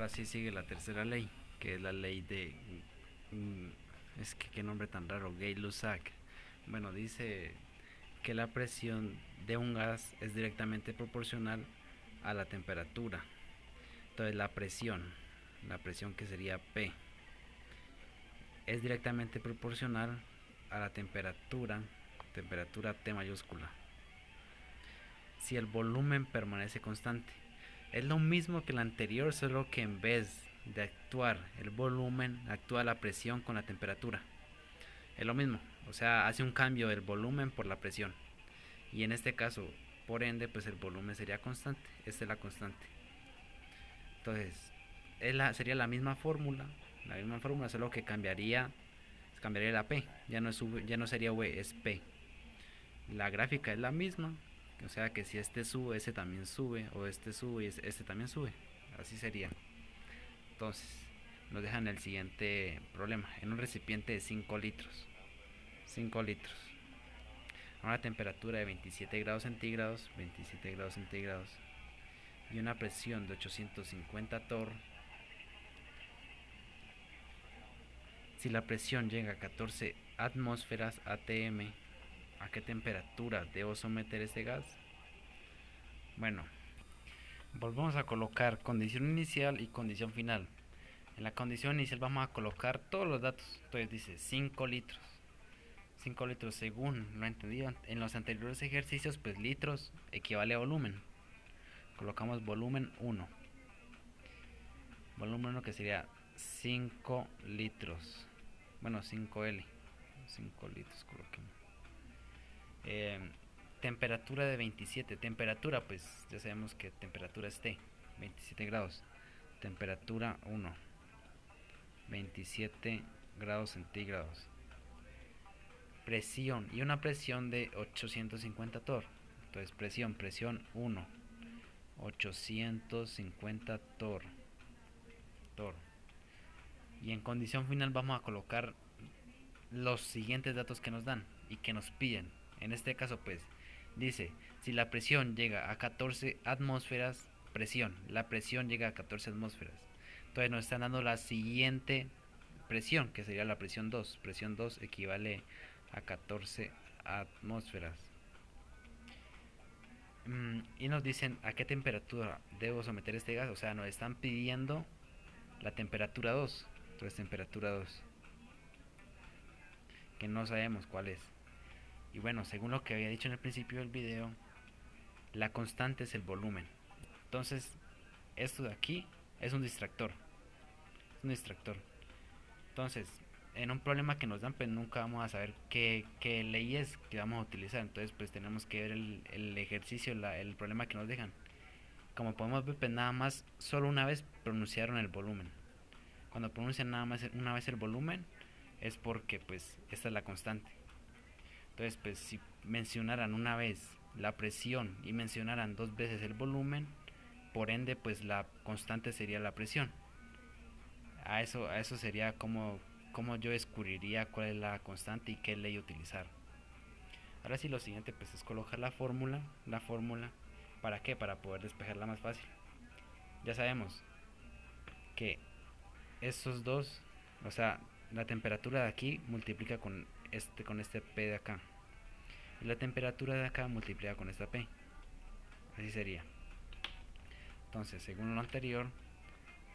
ahora sí sigue la tercera ley, que es la ley de... es que qué nombre tan raro, Gay-Lussac. Bueno, dice que la presión de un gas es directamente proporcional a la temperatura. Entonces la presión que sería P, es directamente proporcional a la temperatura T mayúscula, si el volumen permanece constante. Es lo mismo que el anterior, solo que en vez de actuar el volumen, actúa la presión con la temperatura. Es lo mismo, o sea, hace un cambio del volumen por la presión. Y en este caso, por ende, pues el volumen sería constante. Esta es la constante. Entonces, sería la misma fórmula, solo que cambiaría la P. Ya no sería V, es P. La gráfica es la misma, o sea que si este sube, ese también sube, o este sube y este también sube. Así sería. Entonces, nos dejan el siguiente problema. En un recipiente de 5 litros. 5 litros. A una temperatura de 27 grados centígrados. 27 grados centígrados. Y una presión de 850 torr. Si la presión llega a 14 atmósferas atm, ¿a qué temperatura debo someter este gas? Bueno, volvemos a colocar condición inicial y condición final. En la condición inicial vamos a colocar todos los datos. Entonces dice 5 litros. 5 litros según lo entendido en los anteriores ejercicios, pues litros equivale a volumen. Colocamos volumen 1. Volumen 1 que sería 5 litros. Bueno, 5L. 5 litros coloquemos. Temperatura de 27. Temperatura, pues ya sabemos que temperatura es T. 27 grados. Temperatura 1. 27 grados centígrados. Presión. Y una presión de 850 torr. Entonces presión 1. 850 torr. Y en condición final vamos a colocar los siguientes datos que nos dan y que nos piden. En este caso pues dice, si la presión llega a 14 atmósferas, la presión llega a 14 atmósferas. Entonces nos están dando la siguiente presión, que sería la presión 2. Presión 2 equivale a 14 atmósferas. Y nos dicen a qué temperatura debo someter este gas. O sea, nos están pidiendo la temperatura 2. Entonces temperatura 2, que no sabemos cuál es. Y bueno, según lo que había dicho en el principio del video, la constante es el volumen. Entonces, esto de aquí es un distractor. Es un distractor. Entonces, en un problema que nos dan, pues nunca vamos a saber qué ley es que vamos a utilizar. Entonces, pues tenemos que ver el ejercicio, el problema que nos dejan. Como podemos ver, pues nada más, solo una vez pronunciaron el volumen. Cuando pronuncian nada más una vez el volumen, es porque pues esta es la constante. Entonces, pues si mencionaran una vez la presión y mencionaran dos veces el volumen, por ende, pues la constante sería la presión. A eso sería como yo descubriría cuál es la constante y qué ley utilizar. Ahora sí, lo siguiente pues es colocar la fórmula. ¿Para qué? Para poder despejarla más fácil. Ya sabemos que estos dos, o sea, la temperatura de aquí multiplica con este P de acá. Y la temperatura de acá multiplica con esta P. Así sería. Entonces, según lo anterior,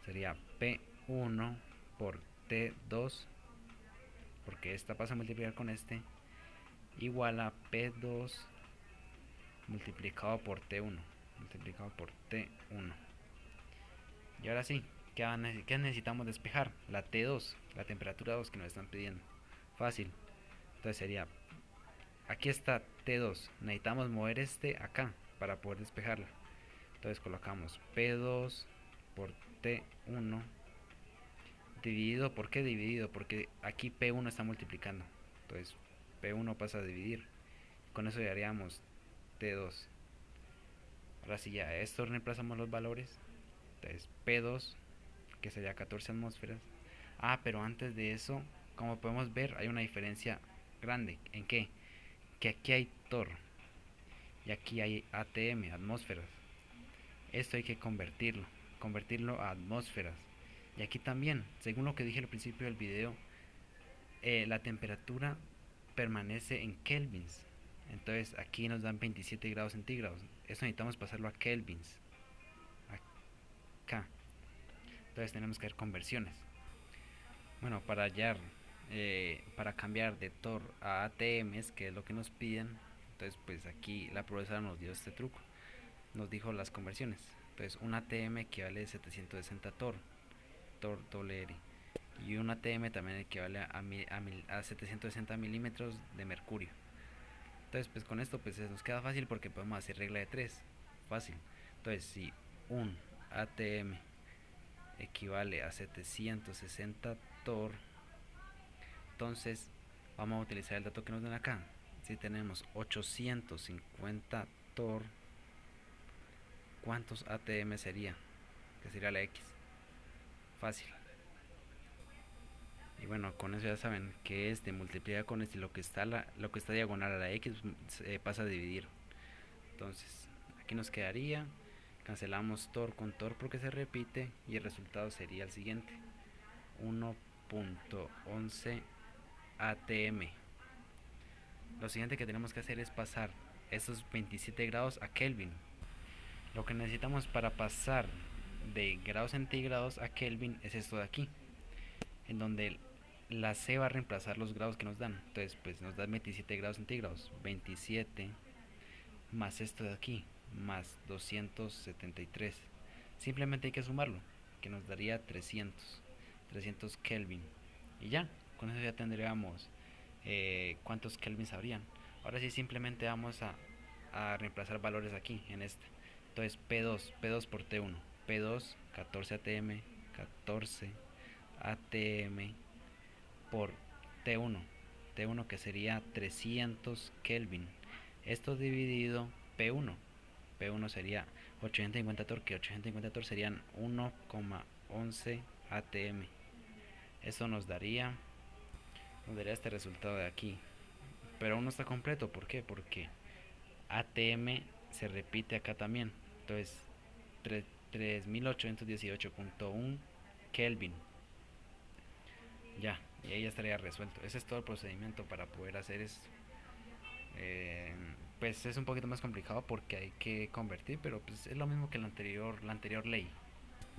sería P1 por T2, porque esta pasa a multiplicar con este, igual a P2 multiplicado por T1. Y ahora sí, ¿qué necesitamos despejar? La T2, la temperatura 2 que nos están pidiendo. Fácil. Entonces sería, aquí está T2, necesitamos mover este acá para poder despejarla. Entonces colocamos P2 por T1 dividido. ¿Por qué dividido? Porque aquí P1 está multiplicando. Entonces P1 pasa a dividir. Con eso ya haríamos T2. Ahora sí, ya a esto reemplazamos los valores. Entonces P2, que sería 14 atmósferas. Pero antes de eso, como podemos ver, hay una diferencia grande. ¿En qué? Que aquí hay torr y aquí hay atm, atmósferas. Esto hay que convertirlo. convertirlo a atmósferas. Y aquí también, según lo que dije al principio del video, la temperatura permanece en kelvins. Entonces aquí nos dan 27 grados centígrados. Eso necesitamos pasarlo a kelvins. Acá. Entonces tenemos que hacer conversiones. Bueno, para cambiar de Tor a ATMs, que es lo que nos piden, entonces pues aquí la profesora nos dio este truco. Nos dijo las conversiones. Entonces un ATM equivale a 760 Tor doble R. Y un ATM también equivale a 760 milímetros de mercurio. Entonces pues con esto pues nos queda fácil porque podemos hacer regla de 3. Fácil. Entonces si un ATM equivale a 760 Tor, entonces vamos a utilizar el dato que nos dan acá. Si tenemos 850 Tor, ¿cuántos ATM sería? Que sería la X. Fácil. Y bueno, con eso ya saben que este multiplica con este y lo que está diagonal a la X pasa a dividir. Entonces, aquí nos quedaría, cancelamos Tor con Tor porque se repite y el resultado sería el siguiente: 1.11 ATM. Lo siguiente que tenemos que hacer es pasar estos 27 grados a Kelvin. Lo que necesitamos para pasar de grados centígrados a Kelvin es esto de aquí, en donde la C va a reemplazar los grados que nos dan. Entonces pues nos da 27 grados centígrados, 27 más esto de aquí, más 273. Simplemente hay que sumarlo, que nos daría 300 Kelvin. Y ya, con eso ya tendríamos cuántos Kelvin habrían. Ahora sí simplemente vamos a reemplazar valores aquí en este. Entonces P2 por T1, P2 14 ATM, 14 ATM por T1, T1 que sería 300 Kelvin. Esto dividido P1, P1 sería 850 Tor, que 850 Tor serían 1,11 ATM. Eso nos daría este resultado de aquí. Pero aún no está completo, ¿por qué? Porque ATM se repite acá también. Entonces 3818.1 Kelvin. Ya, y ahí ya estaría resuelto. Ese es todo el procedimiento para poder hacer esto. Pues es un poquito más complicado porque hay que convertir, pero pues es lo mismo que la anterior ley.